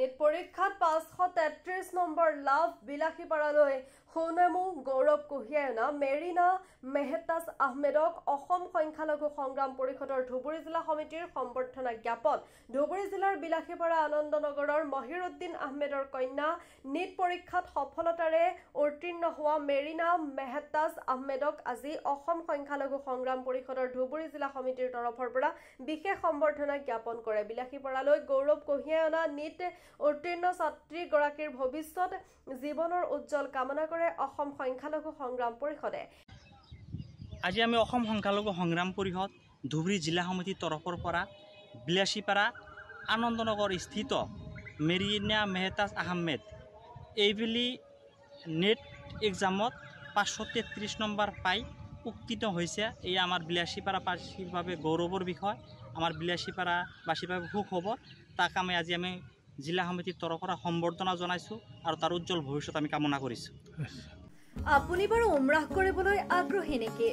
net পৰীক্ষাত 533 number লাভ বিলাসীপাৰালৈ সোণামু গৌৰৱ কহিয়ায়না মেৰিনা মেহতাজ আহমেদক অসম সংখ্যালঘু সংগ্ৰাম পৰিষদৰ ধুবুৰী জিলা সমিতিৰ সম্বৰ্ধনা জ্ঞাপন ধুবুৰী জিলাৰ বিলাসীপাৰা আনন্দনগৰৰ মহিৰুদ্দিন আহমেদৰ কন্যা নেট পৰীক্ষাত সফলতাৰে উত্তীৰ্ণ হোৱা মেৰিনা মেহতাজ আহমেদক আজি অসম সংখ্যালঘু সংগ্ৰাম পৰিষদৰ ধুবুৰী জিলা সমিতিৰ তৰফৰ পৰা বিশেষ সম্বৰ্ধনা জ্ঞাপন কৰে বিলাসীপাৰালৈ গৌৰৱ কহিয়ায়না নেট উত্তীৰ্ণ ছাত্ৰী গৰাকীৰ ভৱিষ্যত জীৱনৰ উজ্জ্বল কামনা কৰে অসম সংখ্যালঘু সংগ্ৰাম পৰিষদে আজি আমি অসম সংখ্যালঘু সংগ্ৰাম পৰিষদ ধুবুৰী জিলা সমিতিৰ তৰফৰ পৰা বিলাসীপাৰা আনন্দনগৰ স্থিত মেৰিনা মেহতাজ আহমেদ এইবেলি নেট এক্সামত 533 নম্বৰ পাই উত্তীৰ্ণ হৈছে এই আমাৰ বিলাসীপাৰাবাসীৰ বাবে গৌৰৱৰ বিষয় আমাৰ বিলাসীপাৰাবাসীৰ বাবে সুখবৰ তাক আজি আমি জিলা সমিতিৰ তৰফৰ পৰা সম্বৰ্ধনা জনাইছো আৰু তাৰ উজ্জ্বল ভৱিষ্যত আমি কামনা কৰিছো আপুনি বাৰু উমৰাহ কৰিবলৈ আগ্ৰহী নেকি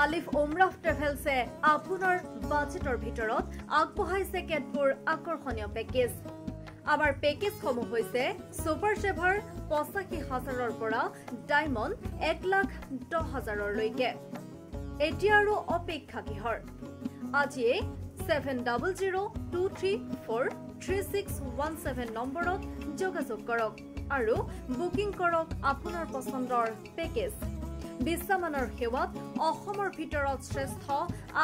আলিফ উমৰাহ ট্ৰেভেলছে আপোনাৰ বাজেটৰ ভিতৰত আগবঢ়াইছে কেতবোৰ আকৰ্ষণীয় পেকেজ আমাৰ পেকেজসমূহ হৈছে সুপাৰ সেভাৰ ৮৫,০০০ৰ পৰা ডায়মণ্ড ১,১০,০০০ লৈকে এতিয়া আৰু অপেক্ষা কিহৰ আজিয়ে 7002343617 নম্বৰত যোগাযোগ কৰক আৰু বুকিং কৰক আপোনাৰ পছন্দৰ পেকেজ বিশ্বমানৰ সেৱাত অসমৰ ভিতৰত শ্ৰেষ্ঠ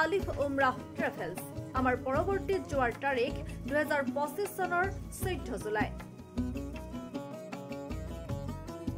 আলিফ উমৰাহ ট্ৰেভেলছ আমাৰ পৰৱৰ্তী যোৱাৰ তাৰিখ 2025 চনৰ 14 জুলাই